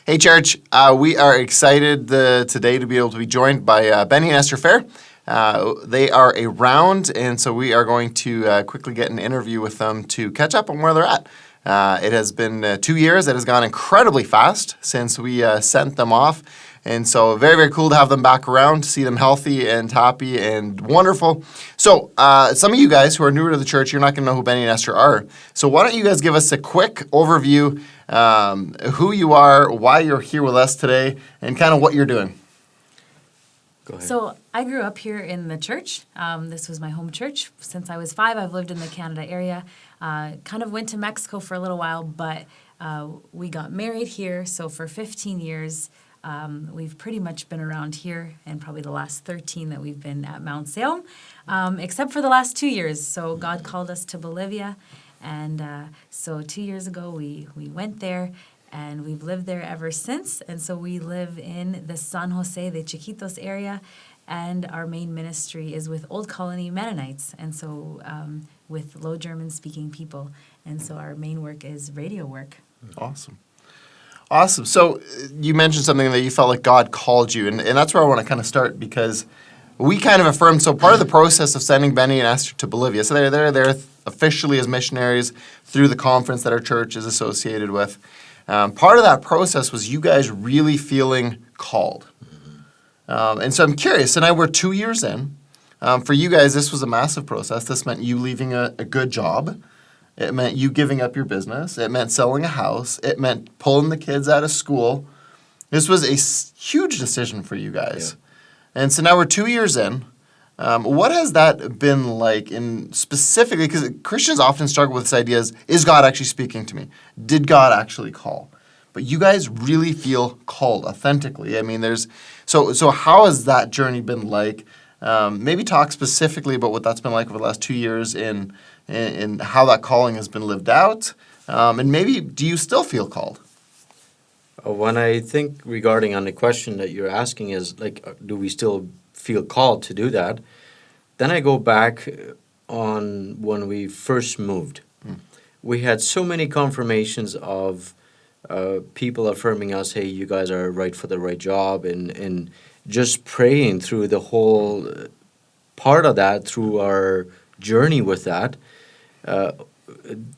Hey, church, we are excited today to be able to be joined by Benny and Ester Fehr. They are around, and so we are going to quickly get an interview with them to catch up on where they're at. It has been 2 years. It has gone incredibly fast since we sent them off. And so very, very cool to have them back around, to see them healthy and happy and wonderful. So some of you guys who are newer to the church, you're not going to know who Benny and Ester are. So why don't you guys give us a quick overview, who you are, why you're here with us today, and kind of what you're doing. Go ahead. So I grew up here in the church. This was my home church. Since I was 5, I've lived in the Canada area. Kind of went to Mexico for a little while, but we got married here. So for 15 years, we've pretty much been around here, and probably the last 13 that we've been at Mount Salem, except for the last 2 years. So God called us to Bolivia, and so 2 years ago we went there, and we've lived there ever since. And so we live in the San Jose de Chiquitos area, and our main ministry is with Old Colony Mennonites, and so with Low German-speaking people. And so our main work is radio work. Awesome. So you mentioned something that you felt like God called you, and that's where I want to kind of start, because we kind of affirmed, so part of the process of sending Benny and Esther to Bolivia, so they're there officially as missionaries through the conference that our church is associated with. Part of that process was you guys really feeling called. And so I'm curious, and we're 2 years in. For you guys, this was a massive process. This meant you leaving a good job. It meant you giving up your business. It meant selling a house. It meant pulling the kids out of school. This was a huge decision for you guys. Yeah. And so now we're 2 years in. What has that been like in specifically, because Christians often struggle with this idea, is God actually speaking to me? Did God actually call? But you guys really feel called authentically. I mean, so how has that journey been like? Maybe talk specifically about what that's been like over the last 2 years in how that calling has been lived out. And maybe, do you still feel called? When I think regarding on the question that you're asking is, like, do we still feel called to do that? Then I go back on when we first moved. We had so many confirmations of people affirming us, hey, you guys are right for the right job, and just praying through the whole part of that, through our journey with that.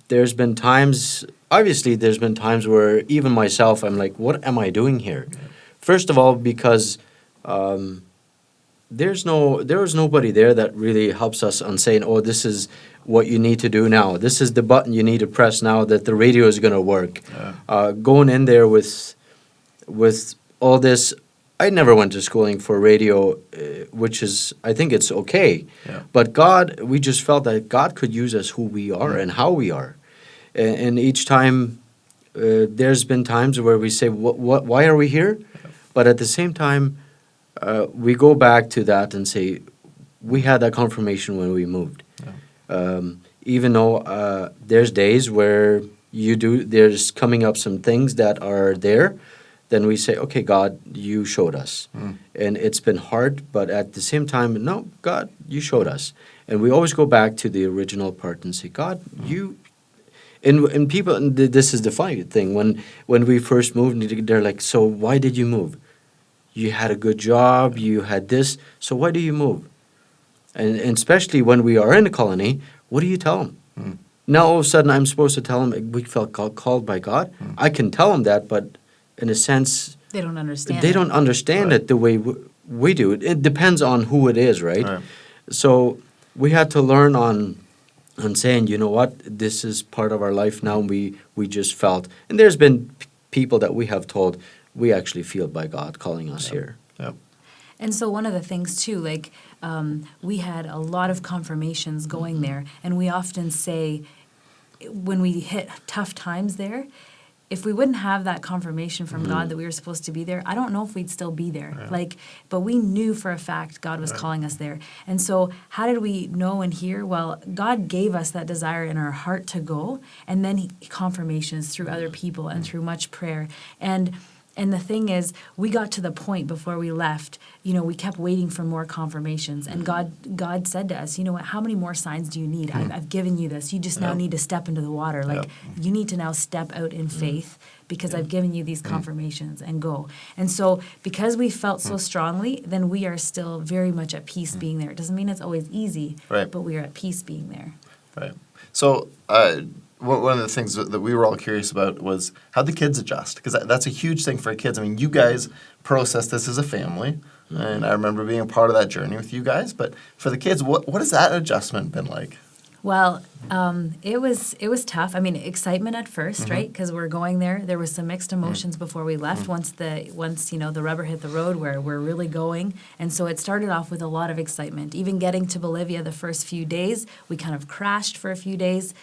There's been times where even myself, I'm like, what am I doing here? Yeah. First of all, because there was nobody there that really helps us on saying, oh, this is what you need to do now. This is the button you need to press now that the radio is going to work. Yeah. Going in there with all this, I never went to schooling for radio, which is, I think it's okay. Yeah. But God, we just felt that God could use us who we are and how we are. And each time, there's been times where we say, why are we here? Yeah. But at the same time, we go back to that and say, we had that confirmation when we moved. Yeah. Even though there's days where there's coming up some things that are there, then we say, okay, God, you showed us. And it's been hard, but at the same time, no, God, you showed us. And we always go back to the original part and say, God, you... And people, and this is the funny thing, when we first moved, they're like, so why did you move? You had a good job, you had this, so why do you move? And especially when we are in a colony, what do you tell them? Now all of a sudden I'm supposed to tell them we felt called by God. I can tell them that, but in a sense, they don't understand. They don't understand it the way we do. It depends on who it is, right? So we had to learn on saying, you know what, this is part of our life now. We just felt, and there's been people that we have told, we actually feel by God calling us here. Yep. And so one of the things too, like we had a lot of confirmations going there, and we often say when we hit tough times there, if we wouldn't have that confirmation from God that we were supposed to be there, I don't know if we'd still be there. Yeah. But we knew for a fact God was calling us there. And so how did we know and hear? Well, God gave us that desire in our heart to go, and then confirmations through other people and through much prayer. And And the thing is, we got to the point before we left, we kept waiting for more confirmations. And God said to us, you know what, how many more signs do you need? I've given you this. You just now need to step into the water. You need to now step out in faith because I've given you these confirmations and go. And so because we felt so strongly, then we are still very much at peace being there. It doesn't mean it's always easy, Right. but we are at peace being there. Right. So one of the things that we were all curious about was how the kids adjust, because that's a huge thing for kids. I mean, you guys process this as a family, and I remember being a part of that journey with you guys. But for the kids, what has that adjustment been like? Well, it was tough. I mean, excitement at first, right? Because we're going there. There was some mixed emotions before we left. Once the rubber hit the road, where we're really going, and so it started off with a lot of excitement. Even getting to Bolivia the first few days, we kind of crashed for a few days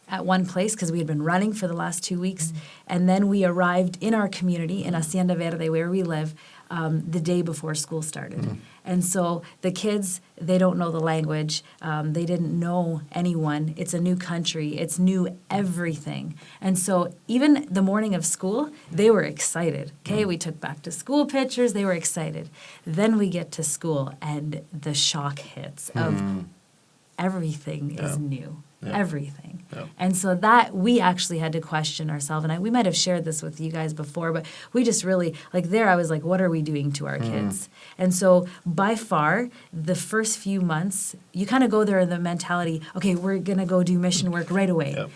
at one place because we had been running for the last 2 weeks, and then we arrived in our community in Hacienda Verde, where we live, the day before school started. And so the kids, they don't know the language. They didn't know anyone. It's a new country. It's new everything. And so even the morning of school, they were excited. Okay, we took back to school pictures. They were excited. Then we get to school, and the shock hits of everything is new. Everything. Yeah. And so that we actually had to question ourselves. And we might have shared this with you guys before, but we just really, I was like, what are we doing to our kids? And so by far, the first few months, you kind of go there in the mentality, okay, we're going to go do mission work right away. Yep.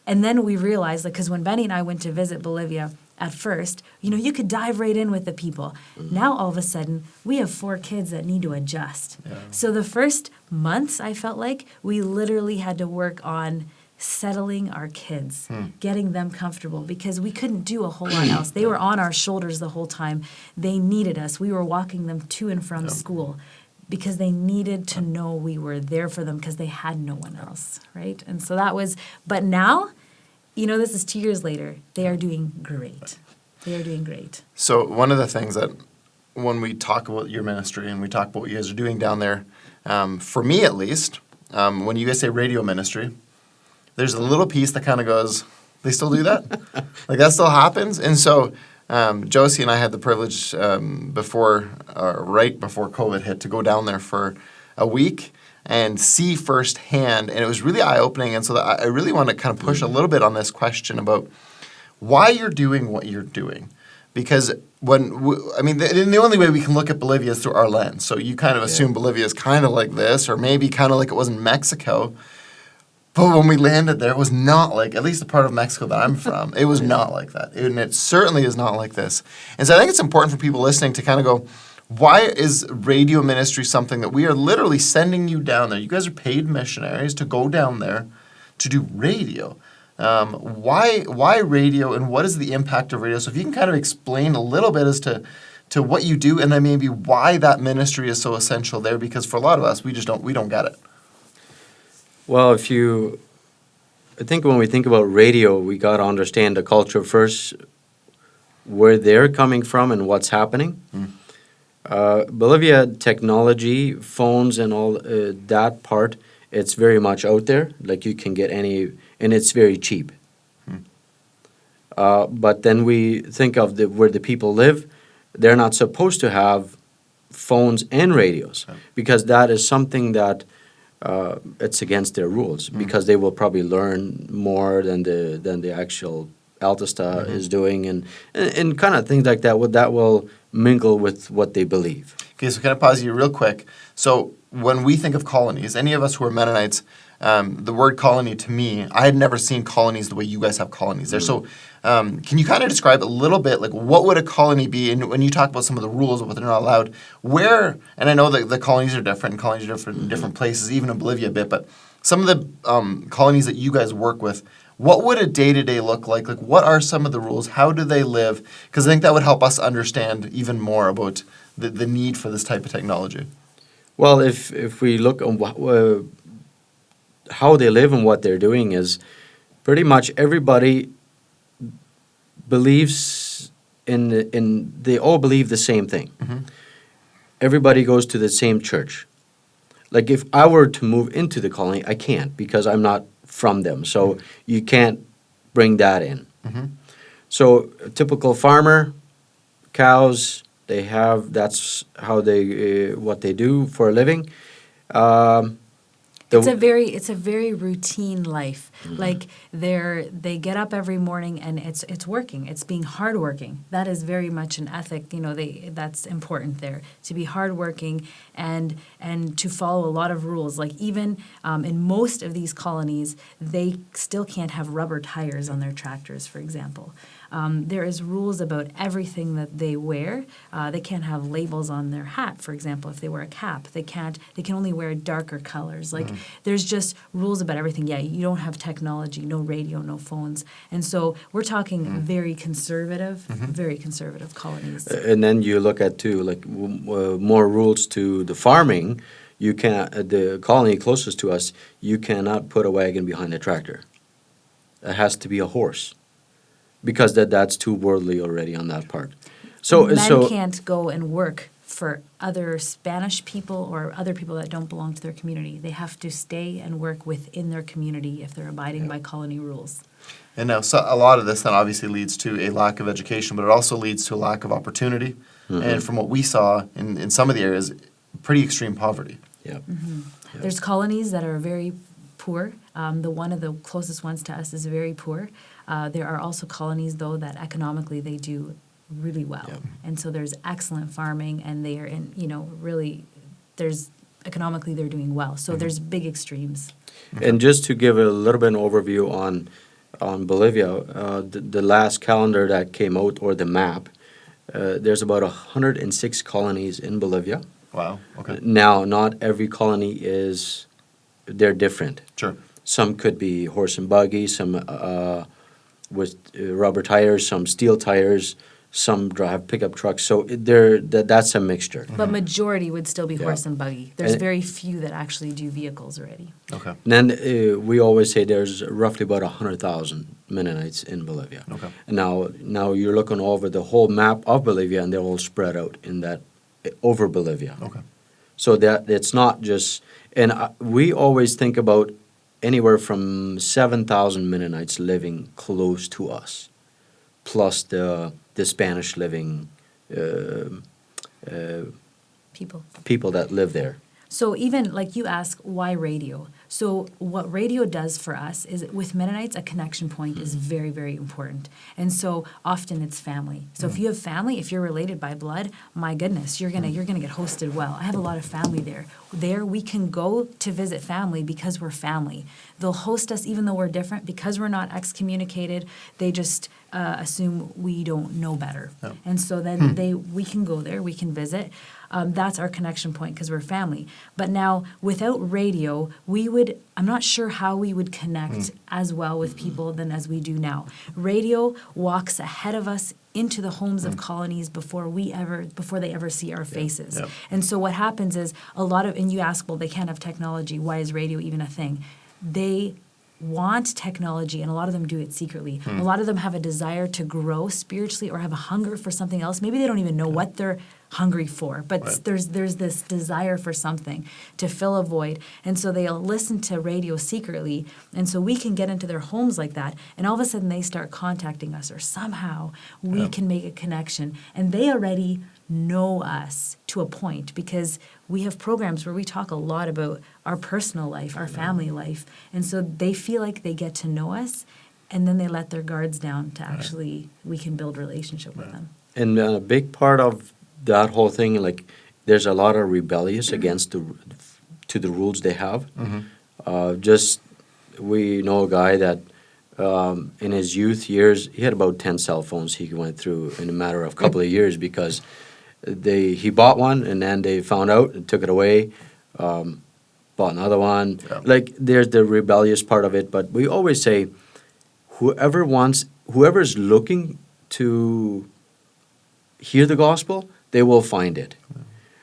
And then we realized, because when Benny and I went to visit Bolivia, at first, you could dive right in with the people. Now, all of a sudden, we have 4 kids that need to adjust. Yeah. So the first months, I felt like, we literally had to work on settling our kids, getting them comfortable, because we couldn't do a whole lot else. They were on our shoulders the whole time. They needed us. We were walking them to and from school because they needed to know we were there for them because they had no one else, right? And so that was, but now, this is 2 years later. They are doing great. They are doing great. So one of the things that when we talk about your ministry and we talk about what you guys are doing down there, for me at least, when you guys say radio ministry, there's a little piece that kind of goes, they still do that? That still happens? And so Josie and I had the privilege right before COVID hit to go down there for a week and see firsthand, and it was really eye-opening. And so I really want to kind of push a little bit on this question about why you're doing what you're doing. Because the only way we can look at Bolivia is through our lens. So you kind of assume Bolivia is kind of like this, or maybe kind of like it was in Mexico. But when we landed there, it was not like, at least the part of Mexico that I'm from, it was not like that. And it certainly is not like this. And so I think it's important for people listening to kind of go, why is radio ministry something that we are literally sending you down there? You guys are paid missionaries to go down there to do radio. Why radio, and what is the impact of radio? So if you can kind of explain a little bit as to what you do, and then maybe why that ministry is so essential there, because for a lot of us, we don't get it. Well, I think when we think about radio, we got to understand the culture first, where they're coming from and what's happening. Bolivia technology, phones and all that part, it's very much out there. You can get any, and it's very cheap. But then we think of where the people live, they're not supposed to have phones and radios because that is something that it's against their rules because they will probably learn more than the actual Altista is doing and kind of things like that. That will mingle with what they believe. Okay, so can I pause you real quick? So when we think of colonies, any of us who are Mennonites, the word colony to me, I had never seen colonies the way you guys have colonies there. So can you kind of describe a little bit, what would a colony be? And when you talk about some of the rules of what they're not allowed, where, and I know that the colonies are different, and colonies are different in different places, even in Bolivia a bit, but some of the colonies that you guys work with, what would a day-to-day look like? What are some of the rules? How do they live? Because I think that would help us understand even more about the need for this type of technology. Well, if we look on how they live and what they're doing is pretty much everybody believes they all believe the same thing. Everybody goes to the same church. If I were to move into the colony, I can't because I'm not from them. So you can't bring that in. So a typical farmer, cows, that's how they what they do for a living. Um, It's the- a very routine life. Like they get up every morning and it's working. It's being hardworking. That is very much an ethic. That's important there, to be hardworking and to follow a lot of rules. Like even in most of these colonies, they still can't have rubber tires on their tractors, for example. There is rules about everything that they wear. They can't have labels on their hat, for example. If they wear a cap, they can only wear darker colors. Like there's just rules about everything. Yeah, you don't have technology, no radio, no phones. And so we're talking very conservative colonies. and then you look at too, like more rules to the farming. You can the colony closest to us, you cannot put a wagon behind a tractor. It has to be a horse, because that's too worldly already on that part. Men can't go and work for other Spanish people or other people that don't belong to their community. They have to stay and work within their community if they're abiding by colony rules. And now, so a lot of this then obviously leads to a lack of education, but it also leads to a lack of opportunity. And from what we saw in some of the areas, pretty extreme poverty. Yeah. There's colonies that are very poor. One of the closest ones to us is very poor. There are also colonies, though, that economically they do really well. Yep. And so there's excellent farming, and they are really, economically they're doing well. So there's big extremes. And just to give a little bit of an overview on Bolivia, the last calendar that came out, or the map, there's about 106 colonies in Bolivia. Wow, okay. Now, not every colony they're different. Sure. Some could be horse and buggy, some with rubber tires, some steel tires, some drive pickup trucks. So that's a mixture. But majority would still be Yeah. horse and buggy. There's And- very few that actually do vehicles already. Okay. And then we always say there's roughly about 100,000 Mennonites in Bolivia. Okay. And now you're looking over the whole map of Bolivia, and they're all spread out in that over Bolivia. Okay. So that it's not just, and we always think about anywhere from 7,000 Mennonites living close to us, plus the Spanish living people that live there. So even like you ask, why radio? So what radio does for us is, with Mennonites, a connection point is very, very important. And so often it's family. So if you have family, if you're related by blood, my goodness, you're gonna get hosted well. I have a lot of family there. There we can go to visit family because we're family. They'll host us even though we're different, because we're not excommunicated. They just assume we don't know better. Yeah. And so then we can go there, we can visit. That's our connection point because we're family. But now, without radio, I'm not sure how we would connect as well with people than as we do now. Radio walks ahead of us into the homes of colonies before they ever see our faces. Yeah. And so what happens is and you ask, well, they can't have technology. Why is radio even a thing? They want technology, and a lot of them do it secretly. A lot of them have a desire to grow spiritually or have a hunger for something else. Maybe they don't even know what they're hungry for, but Right. there's this desire for something to fill a void. And so they'll listen to radio secretly, and so we can get into their homes like that, and all of a sudden they start contacting us, or somehow we can make a connection, and they already know us to a point, because we have programs where we talk a lot about our personal life, our family life, and so they feel like they get to know us, and then they let their guards down to actually, we can build relationship with them. And a big part of that whole thing, like, there's a lot of rebellious against to the rules they have. We know a guy that in his youth years, he had about 10 cell phones he went through in a matter of a couple of years, because he bought one and then they found out and took it away, bought another one. Yeah. Like, there's the rebellious part of it, but we always say whoever's looking to hear the gospel, they will find it.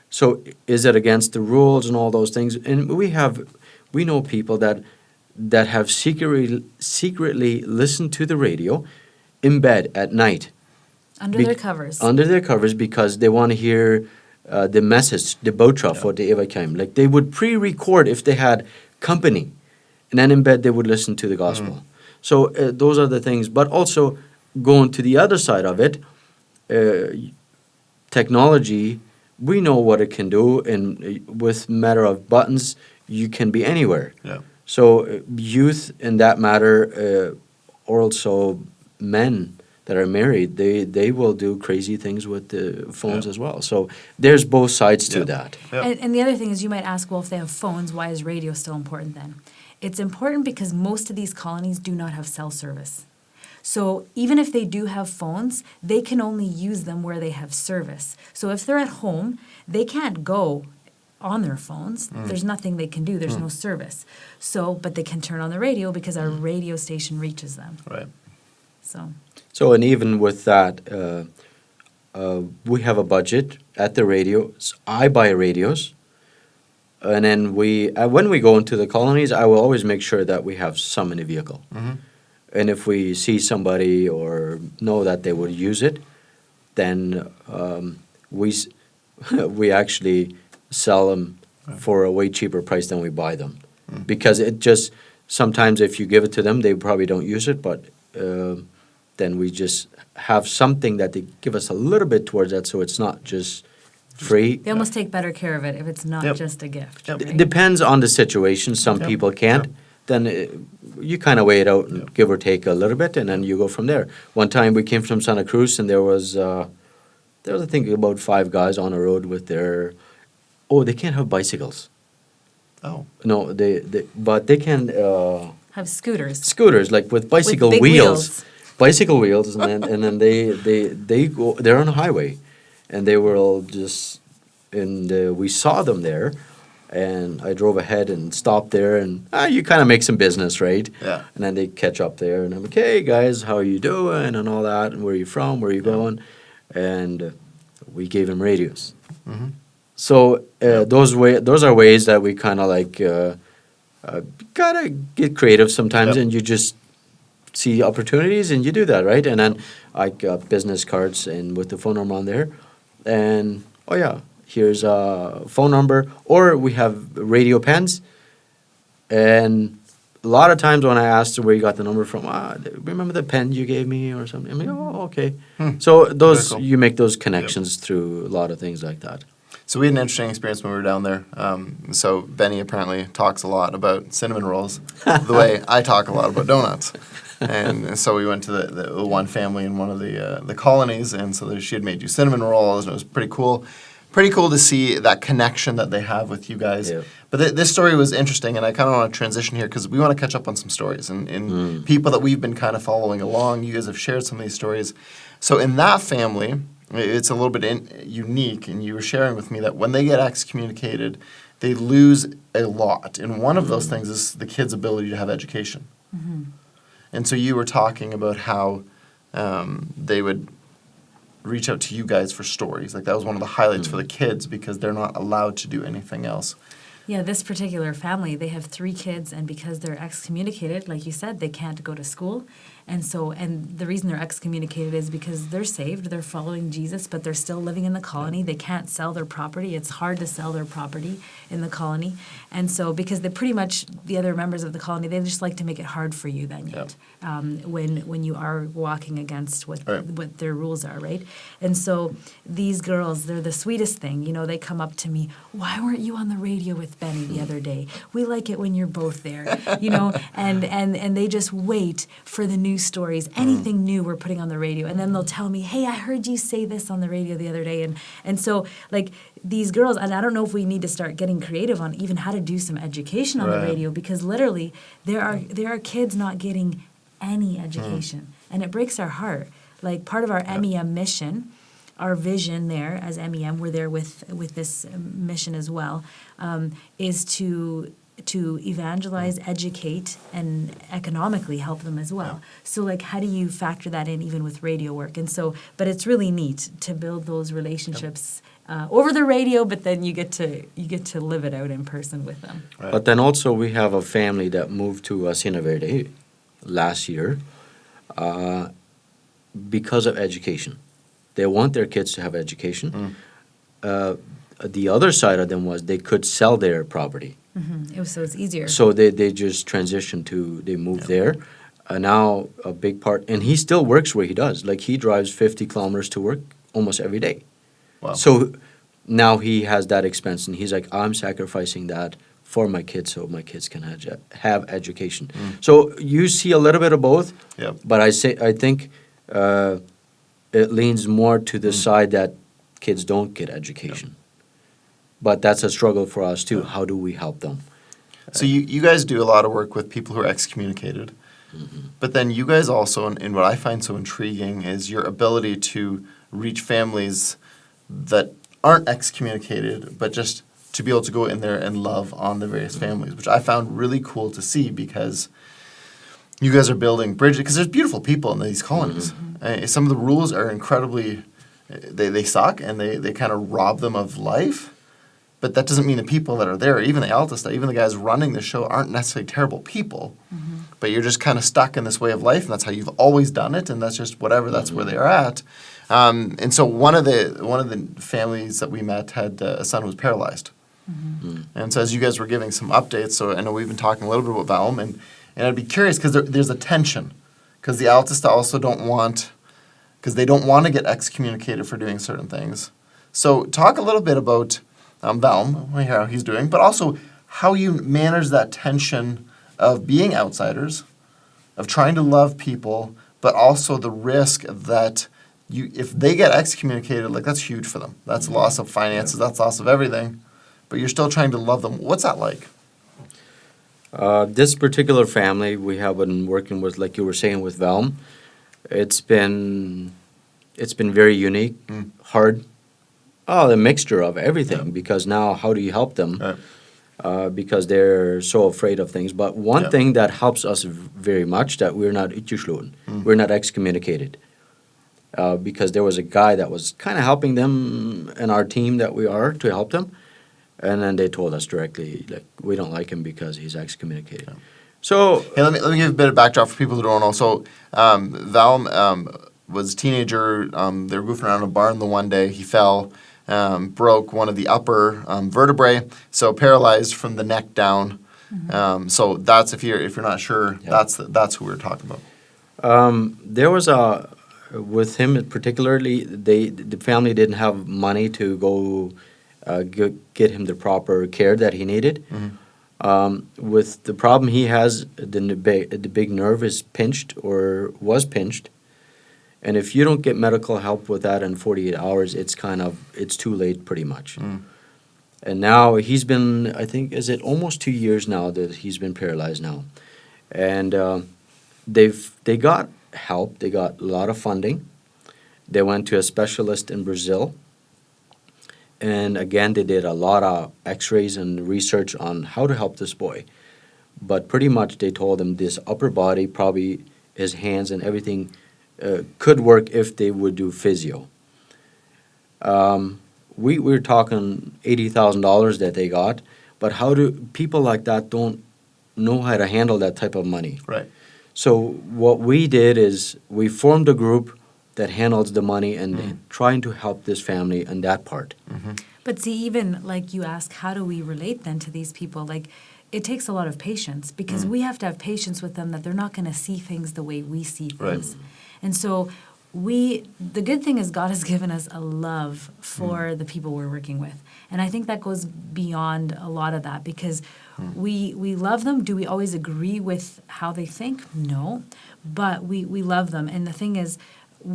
So is it against the rules and all those things? And we know people that have secretly listened to the radio in bed at night. Under their covers. Under their covers, because they want to hear the message, the boodschap for the evangelium. Like, they would pre-record if they had company, and then in bed they would listen to the gospel. So those are the things. But also, going to the other side of it, technology, we know what it can do, and with matter of buttons, you can be anywhere. Yeah. So youth, in that matter, or also men that are married, they will do crazy things with the phones as well. So there's both sides to that. Yeah. And the other thing is, you might ask, well, if they have phones, why is radio still important then? It's important because most of these colonies do not have cell service. So even if they do have phones, they can only use them where they have service. So if they're at home, they can't go on their phones. There's nothing they can do. There's no service. So, but they can turn on the radio because our radio station reaches them. Right. So, and even with that, we have a budget at the radio. I buy radios. And then when we go into the colonies, I will always make sure that we have some in the vehicle. Mm-hmm. And if we see somebody or know that they would use it, then we actually sell them for a way cheaper price than we buy them. Because it just, sometimes if you give it to them, they probably don't use it, but then we just have something that they give us a little bit towards that, so it's not just free. They almost take better care of it if it's not just a gift. Yep. right? Depends on the situation. Some Yep. people can't. Yep. Then you kind of weigh it out and give or take a little bit, and then you go from there. One time we came from Santa Cruz, and there was I think about 5 guys on the road with their. Oh, they can't have bicycles. Oh. No, but they can Have scooters. scooters like with bicycle big wheels. Bicycle wheels, and then they go. They're on the highway, and they were all just. And we saw them there. And I drove ahead and stopped there, and you kind of make some business, right? Yeah. And then they catch up there, and I'm like, hey, guys, how are you doing, and all that, and where are you from, where are you going? And we gave them radios. Mm-hmm. So those are ways that we kind of like gotta get creative sometimes, Yep. and you just see opportunities, and you do that, right? And then I got business cards and with the phone number on there, and here's a phone number, or we have radio pens. And a lot of times when I asked her where you got the number from, remember the pen you gave me or something? I'm like, oh, okay. So those Very cool. you make those connections through a lot of things like that. So we had an interesting experience when we were down there. So Benny apparently talks a lot about cinnamon rolls, the way I talk a lot about donuts. And so we went to the one family in one of the colonies, and so she had made you cinnamon rolls, and it was pretty cool. Pretty cool to see that connection that they have with you guys. Yeah. But this story was interesting, and I kind of want to transition here because we want to catch up on some stories and people that we've been kind of following along. You guys have shared some of these stories. So in that family, it's a little bit unique, and you were sharing with me that when they get excommunicated, they lose a lot. And one of those things is the kid's ability to have education. Mm-hmm. And so you were talking about how they would reach out to you guys for stories. Like that was one of the highlights for the kids because they're not allowed to do anything else. Yeah, this particular family, they have 3 kids, and because they're excommunicated, like you said, they can't go to school. And the reason they're excommunicated is because they're saved, they're following Jesus, but they're still living in the colony. They can't sell their property. It's hard to sell their property in the colony. And so because they pretty much, the other members of the colony, they just like to make it hard for you then yet, when you are walking against what their rules are, right? And so these girls, they're the sweetest thing. You know, they come up to me, why weren't you on the radio with Benny the other day? We like it when you're both there, you know, and they just wait for the new stories, anything new we're putting on the radio, and then they'll tell me, hey, I heard you say this on the radio the other day, and so like these girls, and I don't know if we need to start getting creative on even how to do some education on the radio, because literally there are kids not getting any education, and it breaks our heart. Like part of our MEM mission, our vision there as MEM, we're there with this mission as well, is to evangelize, educate, and economically help them as well. So like, how do you factor that in even with radio work? And so, but it's really neat to build those relationships over the radio, but then you get to live it out in person with them. Right. But then also we have a family that moved to Sina Verde last year because of education. They want their kids to have education. The other side of them was they could sell their property. Mm-hmm. So it's easier. So they just transitioned they moved there. now a big part, and he still works where he does. Like he drives 50 kilometers to work almost every day. Wow. So now he has that expense, and he's like, I'm sacrificing that for my kids so my kids can have education. So you see a little bit of both, Yep. but I think it leans more to the side that kids don't get education. But that's a struggle for us too. How do we help them? So you guys do a lot of work with people who are excommunicated. But then you guys also, and what I find so intriguing is your ability to reach families that aren't excommunicated, but just to be able to go in there and love on the various families, which I found really cool to see because you guys are building bridges, because there's beautiful people in these colonies. Some of the rules are incredibly, they suck, and they kind of rob them of life. But that doesn't mean the people that are there, even the Altista, even the guys running the show, aren't necessarily terrible people. But you're just kind of stuck in this way of life, and that's how you've always done it, and that's just whatever. That's where they are at. And so one of the families that we met had a son who was paralyzed. And so as you guys were giving some updates, so I know we've been talking a little bit about Valm, and I'd be curious because there's a tension, because the Altista also don't want to get excommunicated for doing certain things. So talk a little bit about Valm, how he's doing, but also how you manage that tension of being outsiders, of trying to love people, but also the risk that if they get excommunicated, like that's huge for them. That's loss of finances, that's loss of everything, but you're still trying to love them. What's that like? This particular family we have been working with, like you were saying with Valm, it's been very unique, hard. Oh, the mixture of everything, because now how do you help them? Because they're so afraid of things. But one thing that helps us very much, that we're not utgeslån, we're not excommunicated. Because there was a guy that was kind of helping them in our team that we are to help them. And then they told us directly, like, we don't like him because he's excommunicated. So hey, let me give a bit of backdrop for people who don't know. So Valm was a teenager. They were goofing around in a barn the one day. He fell. Broke one of the upper vertebrae, so paralyzed from the neck down. So that's if you're not sure, that's who we're talking about. There was with him particularly, the family didn't have money to go get him the proper care that he needed. With the problem he has, the big nerve is pinched or was pinched. And if you don't get medical help with that in 48 hours, it's too late pretty much. And now he's been, I think, is it almost 2 years now that he's been paralyzed now. And they got help. They got a lot of funding. They went to a specialist in Brazil. And again, they did a lot of x-rays and research on how to help this boy. But pretty much they told him this upper body, probably his hands and everything, could work if they would do physio. We're talking $80,000 that they got, but how do people like that don't know how to handle that type of money? Right. So what we did is we formed a group that handles the money and trying to help this family in that part. But see, even like you ask, how do we relate then to these people? Like, it takes a lot of patience, because we have to have patience with them that they're not going to see things the way we see things. Right. And so the good thing is God has given us a love for the people we're working with. And I think that goes beyond a lot of that, because we love them. Do we always agree with how they think? No. But we love them. And the thing is,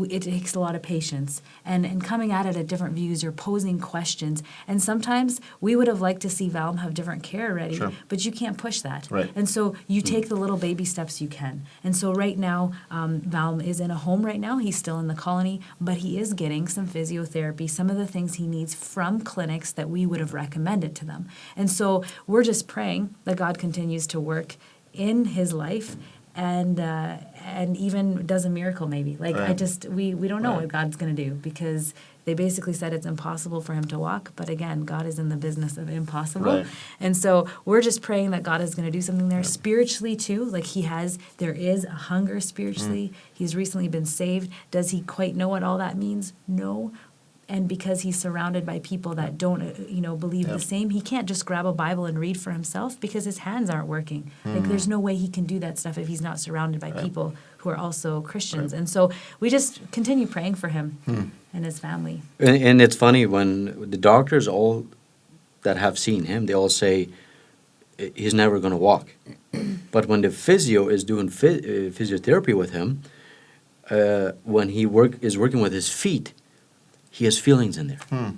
it takes a lot of patience and coming at it at different views. You're posing questions, and sometimes we would have liked to see Valm have different care already, but you can't push that. Right. And so you take the little baby steps you can. And so right now, Valm is in a home right now. He's still in the colony, but he is getting some physiotherapy, some of the things he needs from clinics that we would have recommended to them. And so we're just praying that God continues to work in his life, and even does a miracle maybe. Like, Right. we don't know Right. what God's going to do, because they basically said it's impossible for him to walk. But again, God is in the business of impossible. Right. And so we're just praying that God is going to do something there spiritually too. Like there is a hunger spiritually. He's recently been saved. Does he quite know what all that means? No. And because he's surrounded by people that don't, believe the same, he can't just grab a Bible and read for himself because his hands aren't working. Like, there's no way he can do that stuff if he's not surrounded by people who are also Christians. And so we just continue praying for him and his family. And it's funny when the doctors all that have seen him, they all say he's never going to walk. But when the physio is doing physiotherapy with him, when he is working with his feet, he has feelings in there.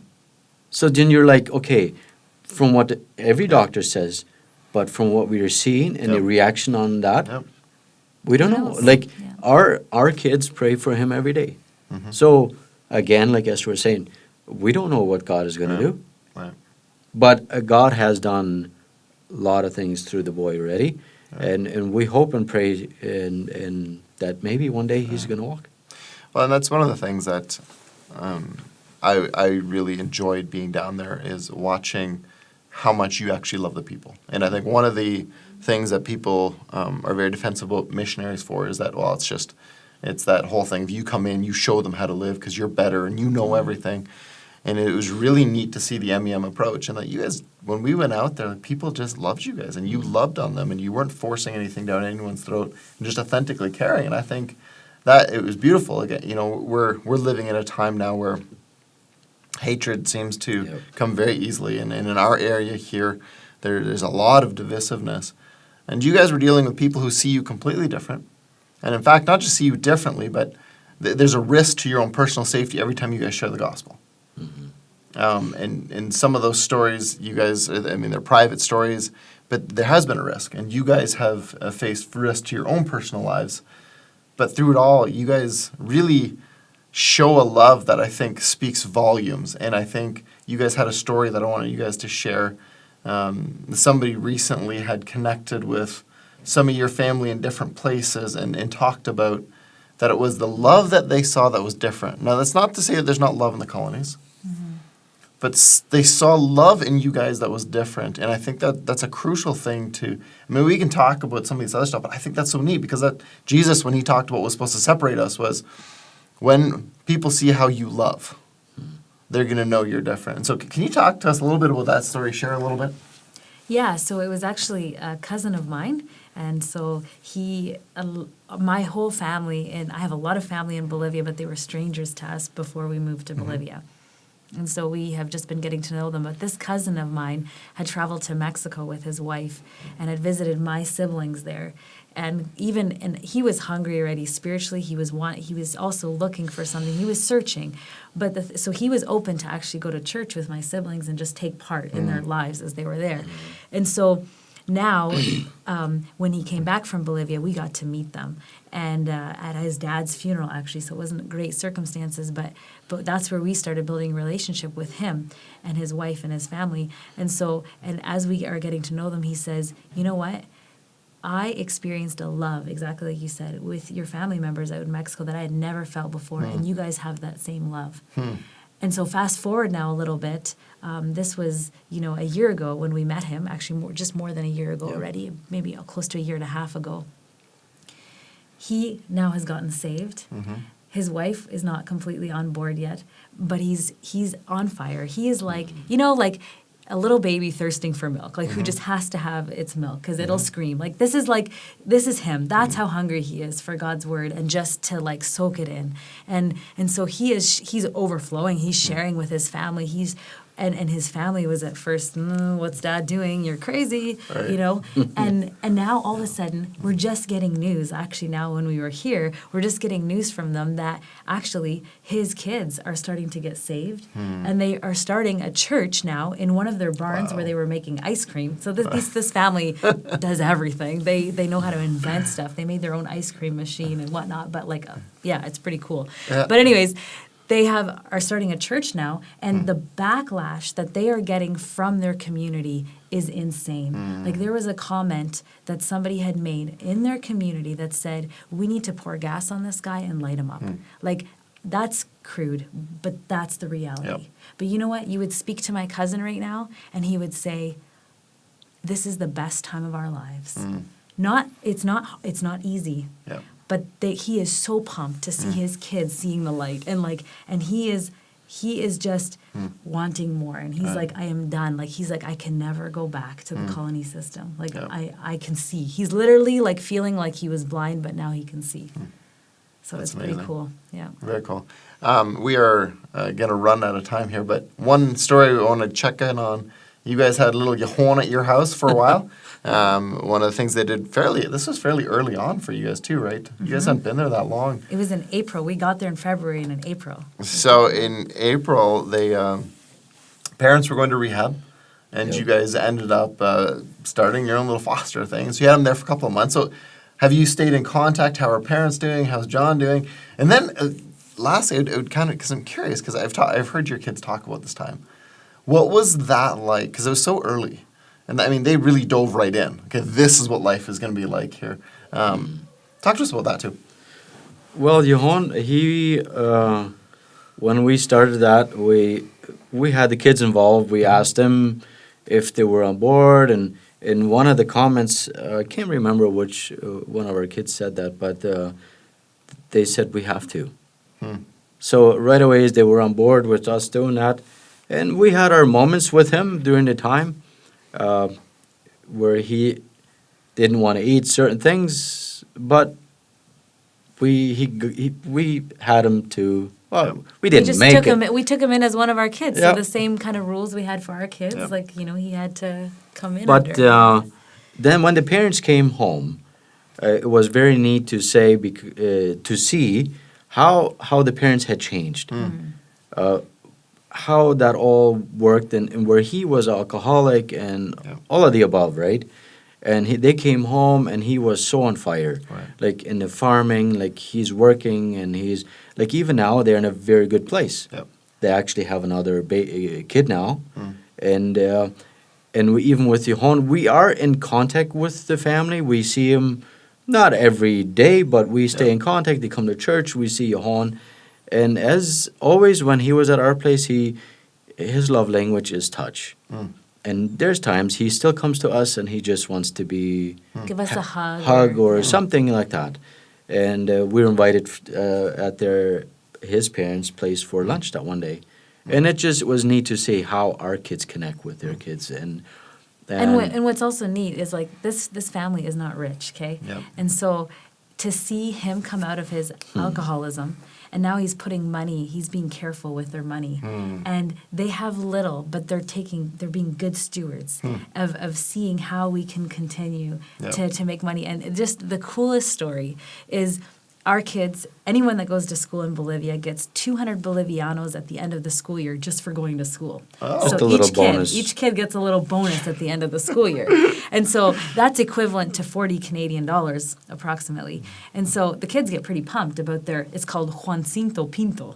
So then you're like, okay, from what every doctor says, but from what we are seeing and the reaction on that, we don't know. Like our kids pray for him every day. So again, like Esther was saying, we don't know what God is going to do. Right. But God has done a lot of things through the boy already. And we hope and pray and that maybe one day he's going to walk. Well, and that's one of the things that I really enjoyed being down there is watching how much you actually love the people. And I think one of the things that people are very defensive about missionaries for is that, well, it's that whole thing. If you come in, you show them how to live because you're better and you know everything. And it was really neat to see the MEM approach. And that you guys, when we went out there, people just loved you guys. And you loved on them. And you weren't forcing anything down anyone's throat. And just authentically caring. And I think that it was beautiful. Again, we're living in a time now where hatred seems to come very easily. And in our area here, there's a lot of divisiveness. And you guys were dealing with people who see you completely different. And in fact, not just see you differently, but there's a risk to your own personal safety every time you guys share the gospel. And some of those stories, you guys, they're private stories, but there has been a risk. And you guys have faced risk to your own personal lives. But through it all, you guys really show a love that I think speaks volumes. And I think you guys had a story that I wanted you guys to share. Somebody recently had connected with some of your family in different places and talked about that it was the love that they saw that was different. Now, that's not to say that there's not love in the colonies. But they saw love in you guys that was different. And I think that's a crucial thing we can talk about some of these other stuff, but I think that's so neat because that Jesus, when he talked about what was supposed to separate us, was when people see how you love, they're going to know you're different. And so can you talk to us a little bit about that story? Share a little bit. Yeah, so it was actually a cousin of mine. And so my whole family, and I have a lot of family in Bolivia, but they were strangers to us before we moved to Bolivia. And so we have just been getting to know them. But this cousin of mine had traveled to Mexico with his wife and had visited my siblings there. And he was hungry already spiritually. He was also looking for something. He was searching. But so he was open to actually go to church with my siblings and just take part in their lives as they were there. And so now, when he came back from Bolivia, we got to meet them. And at his dad's funeral, actually, so it wasn't great circumstances, but that's where we started building a relationship with him and his wife and his family. And as we are getting to know them, he says, you know what? I experienced a love, exactly like you said, with your family members out in Mexico that I had never felt before, and you guys have that same love. And so fast forward now a little bit, this was, a year ago when we met him, actually just more than a year ago already, maybe close to a year and a half ago. He now has gotten saved. His wife is not completely on board yet, but he's on fire. He is like, like a little baby thirsting for milk, like who just has to have its milk because it'll scream. This is him. That's how hungry he is for God's word and just to soak it in. And so he's overflowing. He's sharing with his family. And his family was at first, what's Dad doing? You're crazy, right. And now all of a sudden we're just getting news. Actually, now when we were here, we're just getting news from them that actually his kids are starting to get saved, and they are starting a church now in one of their barns where they were making ice cream. So this family does everything. They know how to invent stuff. They made their own ice cream machine and whatnot. But it's pretty cool. Yeah. But anyways. They are starting a church now, and the backlash that they are getting from their community is insane. There was a comment that somebody had made in their community that said, we need to pour gas on this guy and light him up. That's crude, but that's the reality. Yep. But you know what? You would speak to my cousin right now, and he would say, this is the best time of our lives. It's not easy. Yep. But he is so pumped to see his kids seeing the light, and he is he is just wanting more. And he's like, I am done. Like, he's like, I can never go back to the colony system. Like, I can see. He's literally like feeling like he was blind, but now he can see. So That's it's pretty amazing. cool. Yeah. Very cool. We are going to run out of time here, but one story we want to check in on. You guys had a little Yohan at your house for a while. One of the things they did this was fairly early on for you guys too, right? You guys hadn't been there that long. It was in April. We got there in February and in April. So in April, they parents were going to rehab, and you guys ended up starting your own little foster thing. So you had them there for a couple of months. So have you stayed in contact? How are parents doing? How's John doing? And then lastly, it would kind of, because I'm curious, because I've heard your kids talk about this time. What was that like? Because it was so early. And I mean, they really dove right in. Okay, this is what life is going to be like here. Talk to us about that too. Well, Yohan, when we started that, we had the kids involved. We asked them if they were on board, and in one of the comments, I can't remember which one of our kids said that, but they said we have to. So right away, they were on board with us doing that. And we had our moments with him during the time where he didn't want to eat certain things, but we had him to. Well, we didn't make it. We took him in as one of our kids. Yep. So the same kind of rules we had for our kids, like he had to come in. But then when the parents came home, it was very neat to say to see how the parents had changed. How that all worked, and where he was alcoholic and all of the above, right? And they came home, and he was so on fire, like in the farming, like he's working, and he's like even now they're in a very good place. They actually have another kid now, and even with Yohan, we are in contact with the family. We see him not every day, but we stay in contact. They come to church. We see Yohan. And as always, when he was at our place, his love language is touch. And there's times he still comes to us and he just wants to give us a hug or something like that. And we were invited at his parents' place for lunch that one day. And it just was neat to see how our kids connect with their kids. And what's also neat is like this family is not rich, okay? And so to see him come out of his alcoholism, and now he's putting money, he's being careful with their money. And they have little, but they're being good stewards of seeing how we can continue to make money. And just the coolest story is our kids, anyone that goes to school in Bolivia gets 200 Bolivianos at the end of the school year just for going to school. So each kid gets a little bonus at the end of the school year. And so that's equivalent to 40 Canadian dollars approximately. And so the kids get pretty pumped about it's called Juancito Pinto.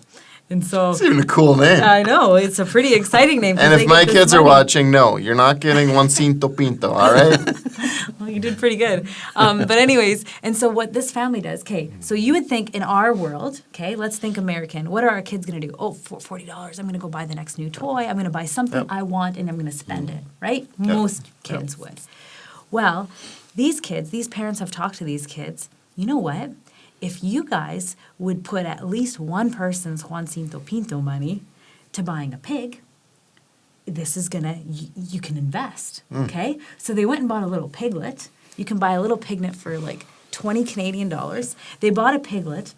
And so it's even a cool name. I know, it's a pretty exciting name. And if my kids are watching, no, you're not getting Juancito Pinto, all right? Well, you did pretty good. But anyways, and so what this family does, okay, so you would think in our world, okay, let's think American. What are our kids going to do? Oh, for $40, I'm going to go buy the next new toy. I'm going to buy something I want, and I'm going to spend it, right? Most kids would. Well, these parents have talked to these kids. You know what? If you guys would put at least one person's Juancito Pinto money to buying a pig, this is you can invest, okay? So they went and bought a little piglet. You can buy a little piglet for like 20 Canadian dollars. They bought a piglet.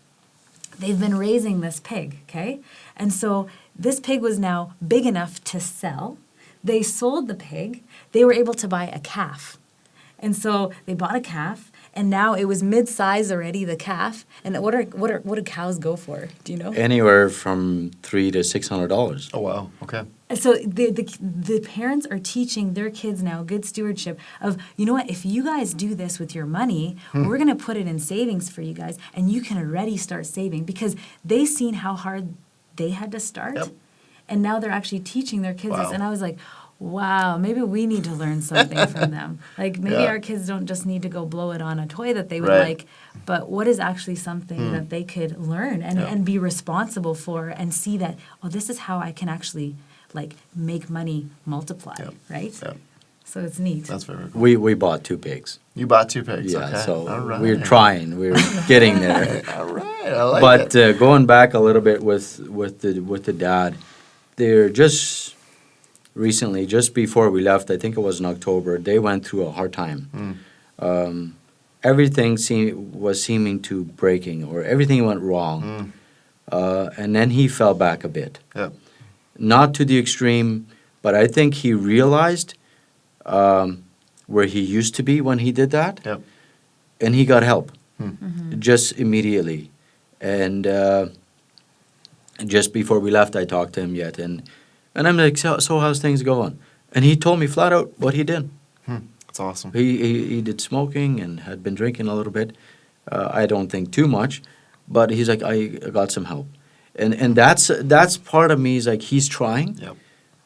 They've been raising this pig, okay? And so this pig was now big enough to sell. They sold the pig. They were able to buy a calf. And so they bought a calf, and now it was mid-size already, the calf. And what do cows go for? Do you know? Anywhere from $300 to $600. Oh wow! Okay. So the parents are teaching their kids now good stewardship of, you know what, if you guys do this with your money, we're going to put it in savings for you guys, and you can already start saving, because they seen how hard they had to start, and now they're actually teaching their kids this. And I was like, wow, maybe we need to learn something from them. Like, maybe our kids don't just need to go blow it on a toy that they would like, but what is actually something that they could learn and be responsible for, and see that, oh, this is how I can actually, like, make money multiply, right? So it's neat. That's very cool. We bought 2 pigs. You bought 2 pigs. Yeah, Okay. so All right. we're trying. We're getting there. All right. I like But it. going back a little bit with the dad, they're just recently, just before we left, I think it was in October, they went through a hard time. Everything was seeming to breaking, or everything went wrong. And then he fell back a bit. Yep. Not to the extreme, but I think he realized where he used to be when he did that. Yep. And he got help Mm-hmm. just immediately. And just before we left, I talked to him yet. And I'm like, so how's things going? And he told me flat out what he did. That's awesome. He did smoking and had been drinking a little bit. I don't think too much. But he's like, I got some help. And that's part of me is like, he's trying. Yep.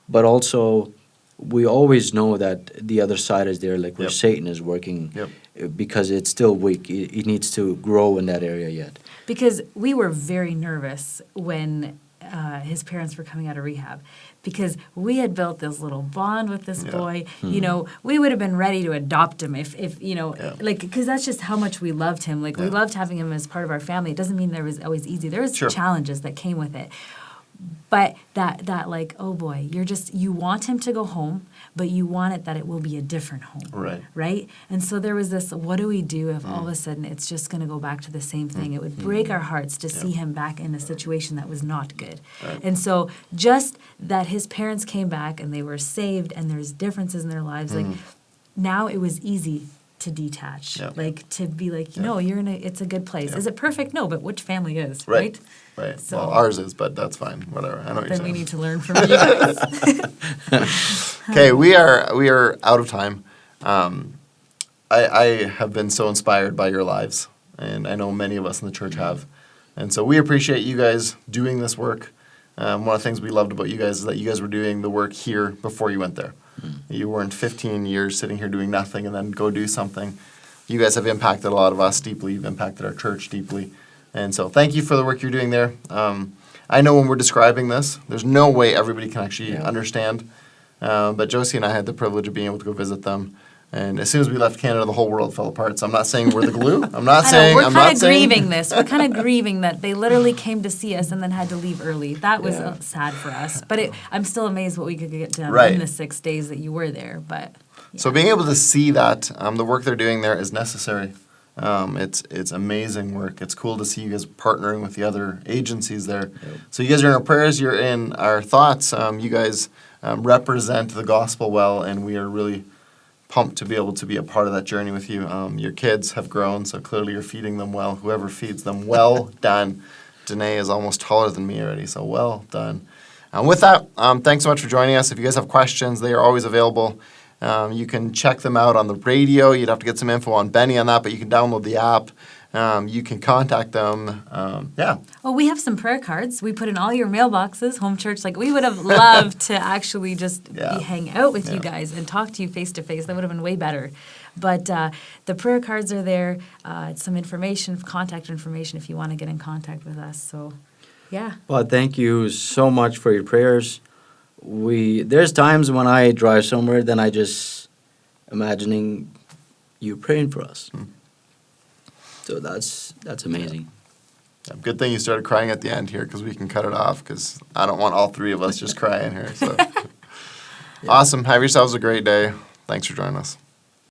But also, we always know that the other side is there, like where Yep. Satan is working, Yep. because it's still weak. It needs to grow in that area yet. Because we were very nervous when his parents were coming out of rehab, because we had built this little bond with this Yeah. boy. You know, we would have been ready to adopt him if you know, Yeah. like, because that's just how much we loved him. Like, we Yeah. loved having him as part of our family. It doesn't mean there was always easy. There was Sure. challenges that came with it. But that like, oh boy, you want him to go home, but you want it that it will be a different home. Right. Right? And so there was this, what do we do if all of a sudden it's just going to go back to the same thing? It would break our hearts to see him back in a situation that was not good. Right. And so just that his parents came back and they were saved and there's differences in their lives, like now it was easy to detach. Yeah. Like to be like, no, it's a good place. Yeah. Is it perfect? No, but which family is, Right. right? Right. So- Well, ours is, but that's fine. Whatever. I know what you're Then we saying. need to learn from you guys. Okay, we are out of time. I have been so inspired by your lives, and I know many of us in the church have. And so we appreciate you guys doing this work. One of the things we loved about you guys is that you guys were doing the work here before you went there. You weren't 15 years sitting here doing nothing and then go do something. You guys have impacted a lot of us deeply. You've impacted our church deeply. And so thank you for the work you're doing there. I know when we're describing this, there's no way everybody can actually understand. But Josie and I had the privilege of being able to go visit them. And as soon as we left Canada, the whole world fell apart. So I'm not saying we're the glue. I'm not I know, saying. we're I'm kind not of saying. grieving this. We're kind of grieving that they literally came to see us and then had to leave early. That was Yeah. sad for us. But I'm still amazed what we could get done Right. in the 6 days that you were there. But So being able to see that the work they're doing there is necessary. It's amazing work. It's cool to see you guys partnering with the other agencies there. So you guys are in our prayers. You're in our thoughts. You guys represent the gospel well, and we are really pumped to be able to be a part of that journey with you. Your kids have grown, so clearly you're feeding them well. Whoever feeds them, well done. Danae is almost taller than me already, so well done. With that, thanks so much for joining us. If you guys have questions, they are always available. You can check them out on the radio. You'd have to get some info on Benny on that, but you can download the app. You can contact them. well, we have some prayer cards. We put in all your mailboxes, home church. Like, we would have loved to actually just Yeah. be hang out with you Yeah. guys and talk to you face to face. That would have been way better. But the prayer cards are there. It's some information, contact information if you want to get in contact with us. So, yeah. Well, thank you so much for your prayers. There's times when I drive somewhere, then I just imagining you praying for us. So that's amazing. Good thing you started crying at the end here because we can cut it off because I don't want all three of us just crying here. So. Awesome. Have yourselves a great day. Thanks for joining us.